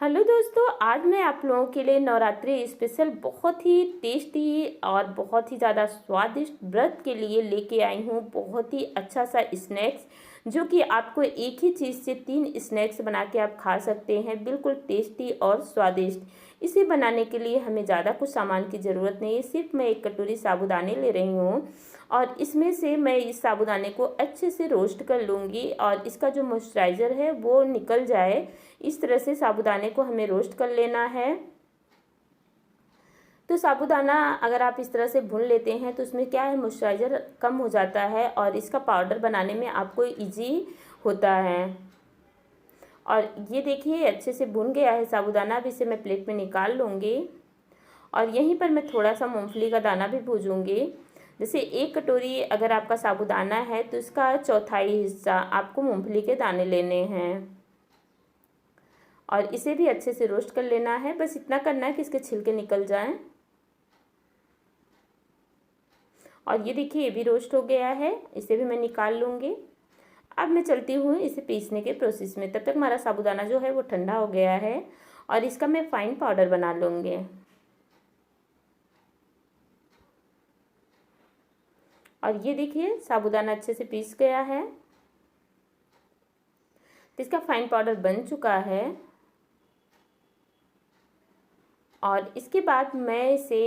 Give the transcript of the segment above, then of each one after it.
Hello दोस्तों, आज मैं आप लोगों के लिए नवरात्रि स्पेशल बहुत ही टेस्टी और बहुत ही ज़्यादा स्वादिष्ट व्रत के लिए लेके आई हूँ। बहुत ही अच्छा सा स्नैक्स जो कि आपको एक ही चीज़ से 3 स्नैक्स बना के आप खा सकते हैं, बिल्कुल टेस्टी और स्वादिष्ट। इसे बनाने के लिए हमें ज़्यादा कुछ सामान की ज़रूरत नहीं है, सिर्फ मैं 1 कटोरी साबूदाने ले रही हूँ और इसमें से मैं इस साबूदाने को अच्छे से रोस्ट कर लूँगी और इसका जो मॉइस्चराइज़र है वो निकल जाए। इस तरह से साबूदाने को हमें रोस्ट कर लेना है। तो साबूदाना अगर आप इस तरह से भून लेते हैं तो उसमें क्या है, मॉइस्चराइज़र कम हो जाता है और इसका पाउडर बनाने में आपको इजी होता है। और ये देखिए अच्छे से भुन गया है साबूदाना। अब इसे मैं प्लेट में निकाल लूँगी और यहीं पर मैं थोड़ा सा मूंगफली का दाना भी भूजूँगी। जैसे 1 कटोरी अगर आपका साबूदाना है तो इसका चौथाई हिस्सा आपको मूंगफली के दाने लेने हैं और इसे भी अच्छे से रोस्ट कर लेना है। बस इतना करना है कि इसके छिलके निकल जाएं। और ये देखिए ये भी रोस्ट हो गया है, इसे भी मैं निकाल लूँगी। अब मैं चलती हूँ इसे पीसने के प्रोसेस में। तब तक हमारा साबूदाना जो है वो ठंडा हो गया है और इसका मैं फाइन पाउडर बना लूँगी। और ये देखिए साबूदाना अच्छे से पीस गया है, तो इसका फाइन पाउडर बन चुका है। और इसके बाद मैं इसे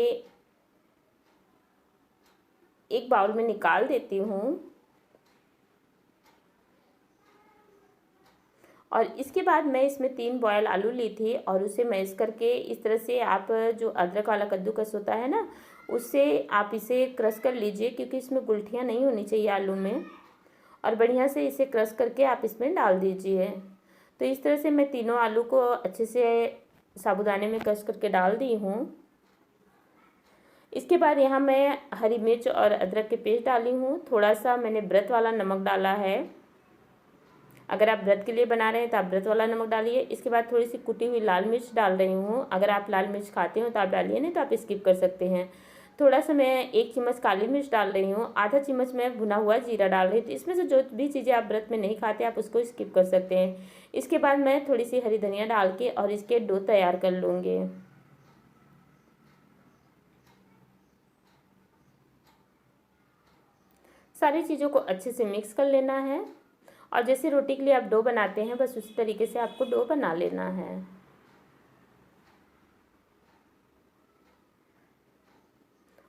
एक बाउल में निकाल देती हूँ और इसके बाद मैं इसमें 3 बॉयल आलू ली थी और उसे मैश करके इस तरह से आप जो अदरक वाला कद्दूकस होता है ना, उससे आप इसे क्रश कर लीजिए क्योंकि इसमें गुठलियाँ नहीं होनी चाहिए आलू में। और बढ़िया से इसे क्रश करके आप इसमें डाल दीजिए। तो इस तरह से मैं तीनों आलू को अच्छे से साबूदाने में क्रश करके डाल दी हूँ। इसके बाद यहाँ मैं हरी मिर्च और अदरक के पेस्ट डाली हूँ। थोड़ा सा मैंने व्रत वाला नमक डाला है। अगर आप व्रत के लिए बना रहे हैं तो आप व्रत वाला नमक डालिए। इसके बाद थोड़ी सी कुटी हुई लाल मिर्च डाल रही हूँ। अगर आप लाल मिर्च खाते हो तो आप डालिए, नहीं तो आप स्किप कर सकते हैं। थोड़ा सा मैं 1 चम्मच काली मिर्च डाल रही हूँ। आधा चम्मच मैं भुना हुआ जीरा डाल रही हूँ। तो इसमें से जो भी चीज़ें आप व्रत में नहीं खाते आप उसको स्किप कर सकते हैं। इसके बाद मैं थोड़ी सी हरी धनिया डाल के और इसके डो तैयार कर लूँगी। सारी चीज़ों को अच्छे से मिक्स कर लेना है और जैसे रोटी के लिए आप डो बनाते हैं बस उसी तरीके से आपको डो बना लेना है।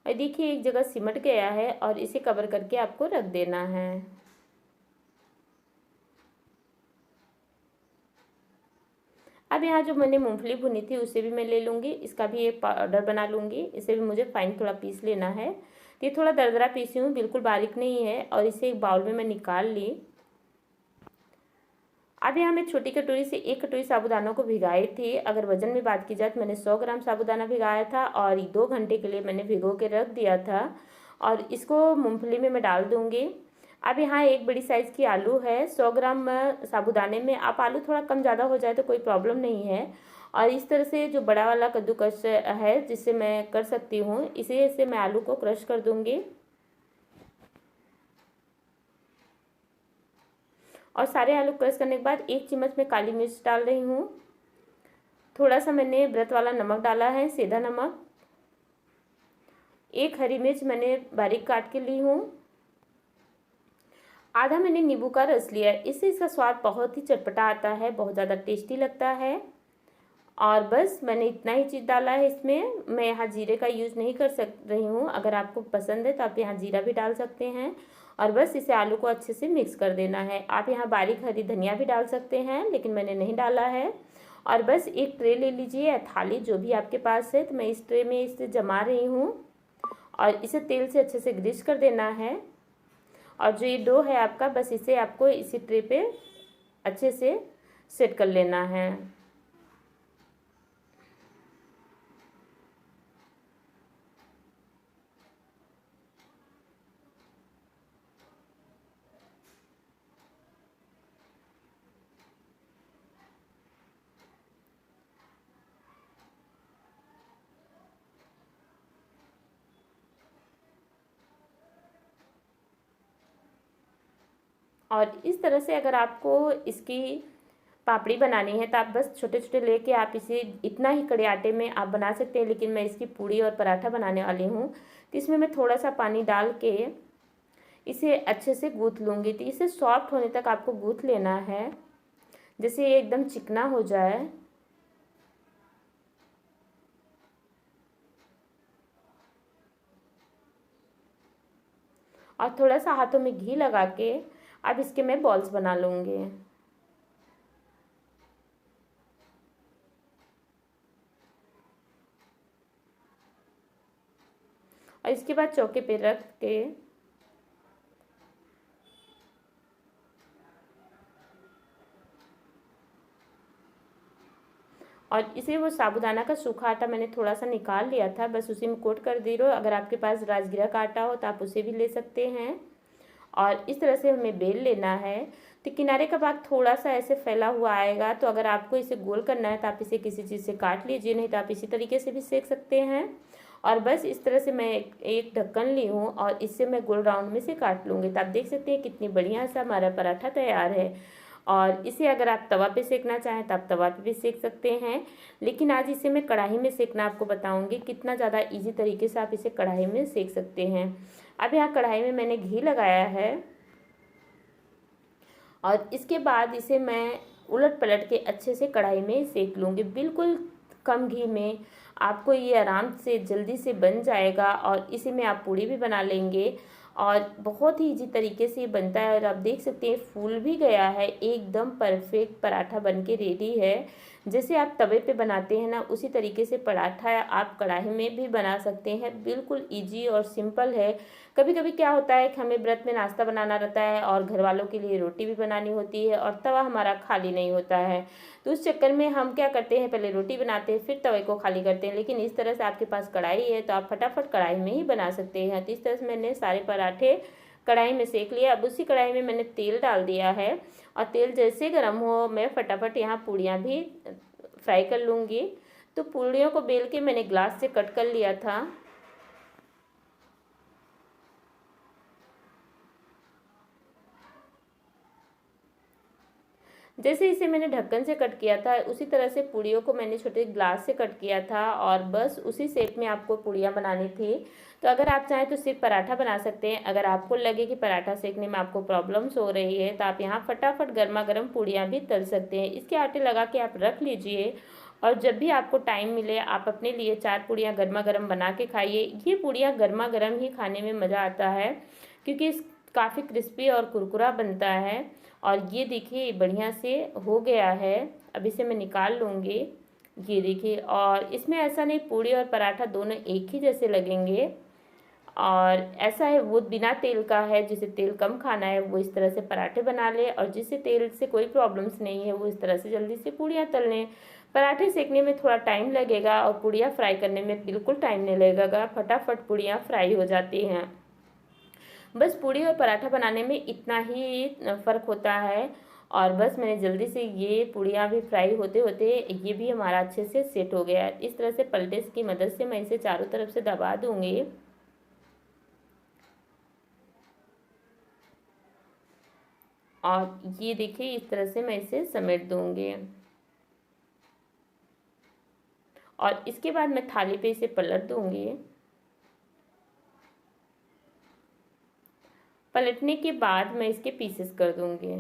और देखिए एक जगह सिमट गया है और इसे कवर करके आपको रख देना है। अब यहाँ जो मैंने मूंगफली भुनी थी उसे भी मैं ले लूँगी। इसका भी एक पाउडर बना लूँगी। इसे भी मुझे फाइन थोड़ा पीस लेना है। तो ये थोड़ा दरदरा पीसी हूँ, बिल्कुल बारीक नहीं है। और इसे एक बाउल में मैं निकाल ली। अब यहाँ मैं छोटी कटोरी से 1 कटोरी साबूदाना को भिगाई थी। अगर वजन में बात की जाए तो मैंने 100 ग्राम साबूदाना भिगाया था और 2 घंटे के लिए मैंने भिगो के रख दिया था। और इसको मूंगफली में मैं डाल दूँगी। अब यहाँ एक बड़ी साइज़ की आलू है। 100 ग्राम साबूदाने में आप आलू थोड़ा कम ज़्यादा हो जाए तो कोई प्रॉब्लम नहीं है। और इस तरह से जो बड़ा वाला कद्दूकस है जिससे मैं कर सकती हूँ, इसे से मैं आलू को क्रश कर दूँगी। और सारे आलू क्रश करने के बाद 1 चम्मच में काली मिर्च डाल रही हूँ। थोड़ा सा मैंने व्रत वाला नमक डाला है, सेंधा नमक। 1 हरी मिर्च मैंने बारीक काट के ली हूँ। आधा मैंने नींबू का रस लिया है। इससे इसका स्वाद बहुत ही चटपटा आता है, बहुत ज़्यादा टेस्टी लगता है। और बस मैंने इतना ही चीज़ डाला है इसमें। मैं यहाँ जीरे का यूज़ नहीं कर रही हूँ। अगर आपको पसंद है तो आप यहाँ जीरा भी डाल सकते हैं। और बस इसे आलू को अच्छे से मिक्स कर देना है। आप यहाँ बारीक हरी धनिया भी डाल सकते हैं, लेकिन मैंने नहीं डाला है। और बस एक ट्रे ले लीजिए या थाली, जो भी आपके पास है। तो मैं इस ट्रे में इसे जमा रही हूँ और इसे तेल से अच्छे से ग्रीस कर देना है। और जो ये डो है आपका, बस इसे आपको इसी ट्रे पे अच्छे से सेट कर लेना है। और इस तरह से अगर आपको इसकी पापड़ी बनानी है तो आप बस छोटे छोटे लेके आप इसे इतना ही कड़े आटे में आप बना सकते हैं, लेकिन मैं इसकी पूड़ी और पराठा बनाने वाली हूँ तो इसमें मैं थोड़ा सा पानी डाल के इसे अच्छे से गूँथ लूँगी। तो इसे सॉफ्ट होने तक आपको गूँथ लेना है, जैसे ये एकदम चिकना हो जाए। और थोड़ा सा हाथों में घी लगा के अब इसके मैं बॉल्स बना लूँगी। और इसके बाद चौके पे रख के और इसे वो साबूदाना का सूखा आटा मैंने थोड़ा सा निकाल लिया था, बस उसी में कोट कर दे रहा हूँ। अगर आपके पास राजगिरा का आटा हो तो आप उसे भी ले सकते हैं। और इस तरह से हमें बेल लेना है। तो किनारे का भाग थोड़ा सा ऐसे फैला हुआ आएगा, तो अगर आपको इसे गोल करना है तो आप इसे किसी चीज़ से काट लीजिए, नहीं तो आप इसी तरीके से भी सेक सकते हैं। और बस इस तरह से मैं एक ढक्कन ली हूँ और इससे मैं गोल राउंड में से काट लूँगी। तो आप देख सकते हैं कितनी बढ़िया सा हमारा पराठा तैयार है। और इसे अगर आप तवा पे सेकना चाहें तो आप तवा पे भी सेक सकते हैं, लेकिन आज इसे मैं कढ़ाई में सेकना आपको बताऊंगी कितना ज़्यादा इजी तरीके से आप इसे कढ़ाई में सेक सकते हैं। अब यहाँ कढ़ाई में मैंने घी लगाया है और इसके बाद इसे मैं उलट पलट के अच्छे से कढ़ाई में सेक लूँगी। बिल्कुल कम घी में आपको ये आराम से जल्दी से बन जाएगा और इसी में आप पूड़ी भी बना लेंगे और बहुत ही इजी तरीके से ये बनता है। और आप देख सकते हैं फूल भी गया है, एकदम परफेक्ट पराठा बन के रेडी है। जैसे आप तवे पे बनाते हैं ना, उसी तरीके से पराठा आप कढ़ाई में भी बना सकते हैं। बिल्कुल इजी और सिंपल है। कभी कभी क्या होता है कि हमें व्रत में नाश्ता बनाना रहता है और घर वालों के लिए रोटी भी बनानी होती है और तवा हमारा खाली नहीं होता है, तो उस चक्कर में हम क्या करते हैं, पहले रोटी बनाते हैं फिर तवे को खाली करते हैं। लेकिन इस तरह से आपके पास कढ़ाई है तो आप फटाफट कढ़ाई में ही बना सकते हैं। तो इस तरह से मैंने सारे पराठे कढ़ाई में सेक लिया। अब उसी कढ़ाई में मैंने तेल डाल दिया है और तेल जैसे गर्म हो मैं फटाफट यहाँ पूड़ियाँ भी फ्राई कर लूँगी। तो पूड़ियों को बेल के मैंने ग्लास से कट कर लिया था। जैसे इसे मैंने ढक्कन से कट किया था उसी तरह से पूड़ियों को मैंने छोटे ग्लास से कट किया था और बस उसी शेप में आपको पूड़ियाँ बनानी थी। तो अगर आप चाहें तो सिर्फ पराठा बना सकते हैं। अगर आपको लगे कि पराठा सेकने में आपको प्रॉब्लम्स हो रही है तो आप यहाँ फटाफट गर्मा गर्म पूड़ियाँ भी तल सकते हैं। इसके आटे लगा के आप रख लीजिए और जब भी आपको टाइम मिले आप अपने लिए 4 पूड़ियाँ गर्मा गर्म बना के खाइए। ये पूड़ियाँ गर्मा गर्म ही खाने में मज़ा आता है क्योंकि काफ़ी क्रिस्पी और कुरकुरा बनता है। और ये देखिए बढ़िया से हो गया है। अब इसे मैं निकाल लूँगी। ये देखिए, और इसमें ऐसा नहीं पूड़ी और पराठा दोनों एक ही जैसे लगेंगे। और ऐसा है वो बिना तेल का है, जिसे तेल कम खाना है वो इस तरह से पराठे बना ले और जिसे तेल से कोई प्रॉब्लम्स नहीं है वो इस तरह से जल्दी से पूड़ियाँ तल लें। पराठे सेकने में थोड़ा टाइम लगेगा और पूड़ियाँ फ्राई करने में बिल्कुल टाइम नहीं लगेगा, फटाफट पूड़ियाँ फ्राई हो जाती हैं। बस पूड़ी और पराठा बनाने में इतना ही फ़र्क होता है। और बस मैंने जल्दी से ये पूड़ियाँ भी फ्राई होते होते ये भी हमारा अच्छे से सेट हो गया है। इस तरह से पलटे की मदद से मैं इसे चारों तरफ से दबा दूँगी। और ये देखिए इस तरह से मैं इसे समेट दूँगी और इसके बाद मैं थाली पे इसे पलट दूँगी। पलटने के बाद मैं इसके पीसेस कर दूँगी।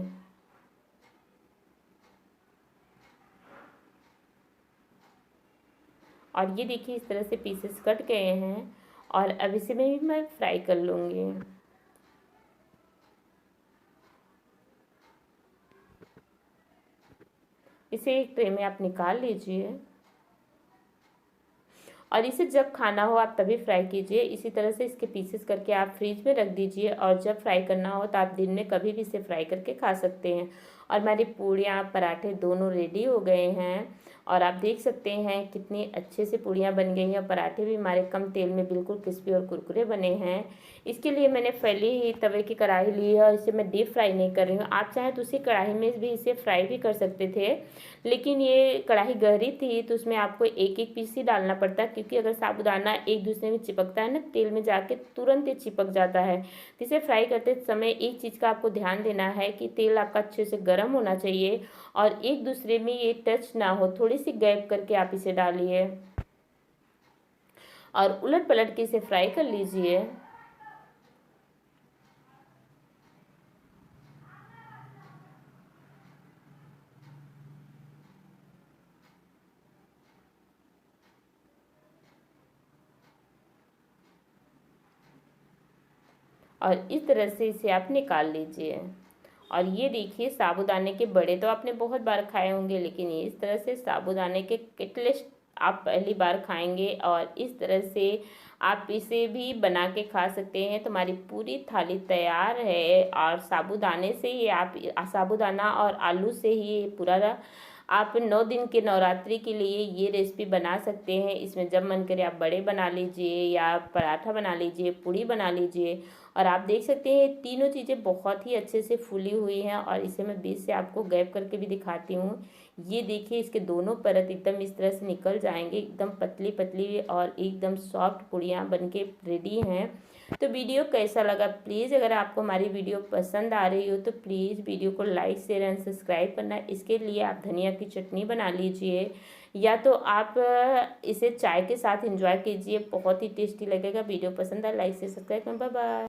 और ये देखिए इस तरह से पीसेस कट गए हैं और अब इसे भी मैं फ्राई कर लूँगी। इसे एक ट्रे में आप निकाल लीजिए और इसे जब खाना हो आप तभी फ्राई कीजिए। इसी तरह से इसके पीसेस करके आप फ्रीज में रख दीजिए और जब फ्राई करना हो तो आप दिन में कभी भी इसे फ्राई करके खा सकते हैं। और हमारी पूड़ियाँ पराठे दोनों रेडी हो गए हैं और आप देख सकते हैं कितनी अच्छे से पूड़ियाँ बन गई हैं। पराठे भी हमारे कम तेल में बिल्कुल क्रिस्पी और कुरकुरे बने हैं। इसके लिए मैंने फैली ही तवे की कढ़ाई ली है और इसे मैं डीप फ्राई नहीं कर रही हूँ। आप चाहें तो उसी कढ़ाई में भी इसे फ्राई भी कर सकते थे, लेकिन ये कढ़ाई गहरी थी तो उसमें आपको एक एक पीस ही डालना पड़ता है, क्योंकि अगर साबूदाना एक दूसरे में चिपकता है ना तेल में जाके तुरंत ही चिपक जाता है। तो इसे फ्राई करते समय एक चीज़ का आपको ध्यान देना है कि तेल आपका अच्छे से गर्म गर्म होना चाहिए और एक दूसरे में ये टच ना हो, थोड़ी सी गैप करके आप इसे डालिए और उलट पलट के इसे फ्राई कर लीजिए। और इस तरह से इसे आप निकाल लीजिए। और ये देखिए, साबूदाने के बड़े तो आपने बहुत बार खाए होंगे, लेकिन ये इस तरह से साबूदाने के कटलेट आप पहली बार खाएंगे। और इस तरह से आप इसे भी बना के खा सकते हैं। तुम्हारी पूरी थाली तैयार है। और साबूदाने से ही आप, साबूदाना और आलू से ही ये पूरा आप 9 दिन के नवरात्रि के लिए ये रेसिपी बना सकते हैं। इसमें जब मन करे आप बड़े बना लीजिए या पराठा बना लीजिए, पूड़ी बना लीजिए। और आप देख सकते हैं तीनों चीज़ें बहुत ही अच्छे से फूली हुई हैं। और इसे मैं बीच से आपको गैप करके भी दिखाती हूँ। ये देखिए, इसके दोनों परत एकदम इस तरह से निकल जाएंगे, एकदम पतली पतली और एकदम सॉफ्ट पूड़ियाँ बनके रेडी हैं। तो वीडियो कैसा लगा, प्लीज़ अगर आपको हमारी वीडियो पसंद आ रही हो तो प्लीज़ वीडियो को लाइक शेयर एंड सब्सक्राइब करना। इसके लिए आप धनिया की चटनी बना लीजिए या तो आप इसे चाय के साथ एंजॉय कीजिए, बहुत ही टेस्टी लगेगा। वीडियो पसंद आए लाइक शेयर सब्सक्राइब करना। Bye bye.